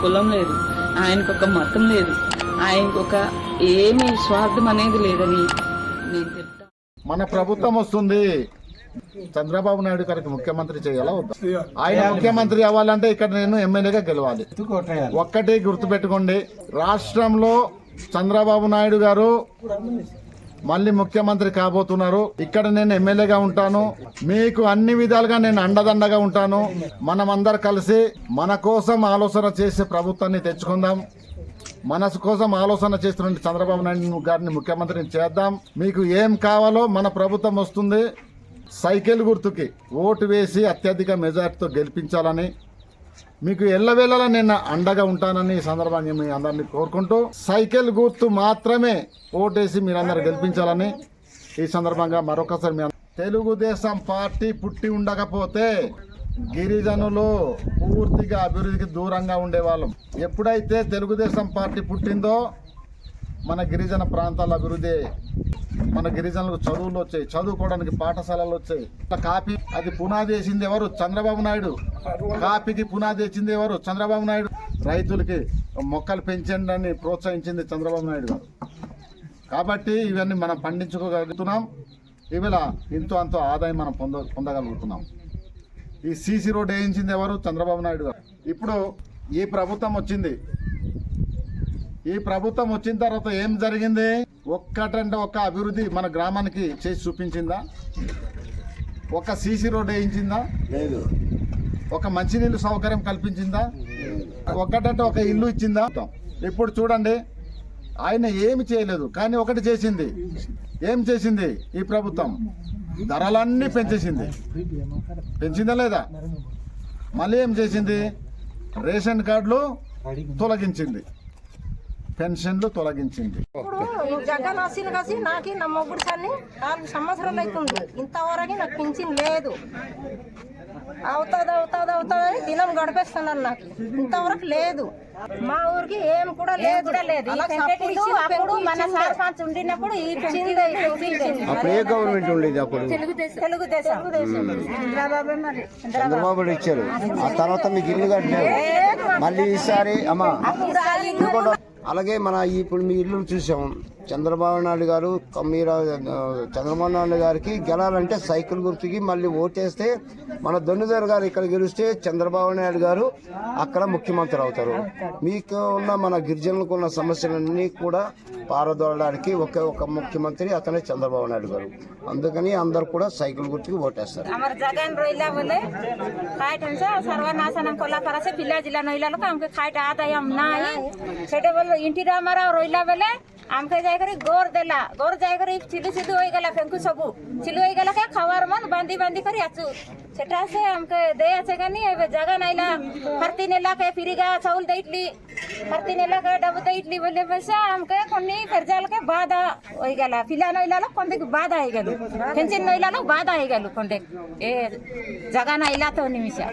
కులం లేదు, ఆయనకు ఒక మతం లేదు, ఆయనకు ఒక ఏమీ స్వార్థం అనేది లేదని నేను చెప్తా. మన ప్రభుత్వం వస్తుంది, చంద్రబాబు నాయుడు గారికి ముఖ్యమంత్రి చేయాలా వద్దా? ఆయన ముఖ్యమంత్రి అవ్వాలంటే ఇక్కడ నేను ఎమ్మెల్యేగా గెలవాలి. ఒక్కటి గుర్తుపెట్టుకోండి, రాష్ట్రంలో చంద్రబాబు నాయుడు గారు మళ్ళీ ముఖ్యమంత్రి కాబోతున్నారు. ఇక్కడ నేను ఎమ్మెల్యేగా ఉంటాను, మీకు అన్ని విధాలుగా నేను అండదండగా ఉంటాను. మనమందరం కలిసి మన కోసం ఆలోచన చేసే ప్రభుత్వాన్ని తెచ్చుకుందాం. మనసు కోసం ఆలోచన చేస్తున్న చంద్రబాబు నాయుడు గారిని ముఖ్యమంత్రిని చేద్దాం. మీకు ఏం కావాలో మన ప్రభుత్వం వస్తుంది. సైకిల్ గుర్తుకి ఓటు వేసి అత్యధిక మెజార్టీతో గెలిపించాలని, మీకు ఎల్లవేళలా నేను అండగా ఉంటానని ఈ సందర్భంగా మీ అందరినీ కోరుకుంటూ, సైకిల్ గుర్తు మాత్రమే ఓటేసి మీరందరూ గెలిపించాలని ఈ సందర్భంగా మరొకసారి మీ తెలుగుదేశం పార్టీ పుట్టి ఉండకపోతే గిరిజనులు పూర్తిగా అభివృద్ధికి దూరంగా ఉండేవాళ్ళం. ఎప్పుడైతే తెలుగుదేశం పార్టీ పుట్టిందో మన గిరిజన ప్రాంతాల అభివృద్ధి, మన గిరిజనులకు చదువులు వచ్చాయి, చదువుకోవడానికి పాఠశాలలు వచ్చాయి. కాపీ అది పునాది వేసింది ఎవరు? చంద్రబాబు నాయుడు. కాపీకి పునాది వేసింది ఎవరు? చంద్రబాబు నాయుడు. రైతులకి మొక్కలు పెంచండి అని ప్రోత్సహించింది చంద్రబాబు నాయుడు గారు. కాబట్టి ఇవన్నీ మనం పండించుకోగలుగుతున్నాం. ఇవాళ ఇంతో అంతో ఆదాయం మనం పొందగలుగుతున్నాం. ఈ సీసీ రోడ్ వేయించింది ఎవరు? చంద్రబాబు నాయుడు గారు. ఇప్పుడు ఈ ప్రభుత్వం వచ్చింది. ఈ ప్రభుత్వం వచ్చిన తర్వాత ఏం జరిగింది? ఒక్కటంటే ఒక్క అభివృద్ధి మన గ్రామానికి చేసి చూపించిందా? ఒక సీసీ రోడ్ వేయించిందా? లేదు. ఒక మంచినీళ్ళు సౌకర్యం కల్పించిందా? ఒక్కటంటే ఒక ఇల్లు ఇచ్చిందా? ఇప్పుడు చూడండి, ఆయన ఏమి చేయలేదు, కానీ ఒకటి చేసింది. ఏం చేసింది ఈ ప్రభుత్వం? ధరలన్నీ పెంచేసింది. పెంచిందా లేదా? మళ్ళీ ఏం చేసింది? రేషన్ కార్డులు తొలగించింది, పెన్షన్లు తొలగించింది. ఇప్పుడు జగన్ వచ్చిన కాసి నాకు నా మొగ్గుడు సార్ని 4 సంవత్సరాలు అవుతుంది, ఇంతవరకు నాకు పింఛన్ లేదు. అవుతుంది దినం గడిపేస్తున్నాను, నాకు ఇంతవరకు లేదు. మా ఊరికి ఏం కూడా లేదు. అప్పుడు మన సర్పంచ్ ఉండినప్పుడు గవర్నమెంట్ ఉండేది, అప్పుడు తెలుగుదేశం చంద్రబాబు ఇచ్చారు. ఆ తర్వాత మీకు ఇల్లు కట్టినారు. మళ్ళీ ఈసారి అమ్మా అలాగే మన ఇప్పుడు మీ ఇల్లు చూసాం. చంద్రబాబు నాయుడు గారు చంద్రబాబు నాయుడు గారికి గెలాలంటే సైకిల్ గుర్తుకి మళ్ళీ ఓటేస్తే, మన దొన్నుదర్ గారు ఇక్కడ గెలిస్తే చంద్రబాబు నాయుడు గారు అక్కడ ముఖ్యమంత్రి అవుతారు. మీకు ఉన్న మన గిరిజనులకు ఉన్న సమస్యలన్నీ కూడా పారదోలడానికి ఒక ముఖ్యమంత్రి అతనే చంద్రబాబు నాయుడు గారు. అందుకని అందరు కూడా సైకిల్ గుర్తుకి ఓటేస్తారు. जगन रोइला बोले खाइट हमसे सर्वनाशनम कोला परसे पिल्ला जिला नइला लोक हमके खाइट आदाय हम नाही सेटे बोल इंटिरा मारा रोइला बोले हमके जाय करी गोर जाय करी चिलु होई गला फेंकु सबु चिलु होई गला के खवार मन बांधी करी आचु सेटा से हमके दे आछे गनी एबे जगह नइला फरती नेला के फिरिगा चाउल दैटली फरती नेला के डब दैटली बोले बस हमके कोनी फेरजाल के बाधा होई गला पिल्ला नइला लोक कोंदे बाधा होई गलो फेंचिन नइला लोक बाधा होई गलो कोंदे ए जगह नइला तो निमिषा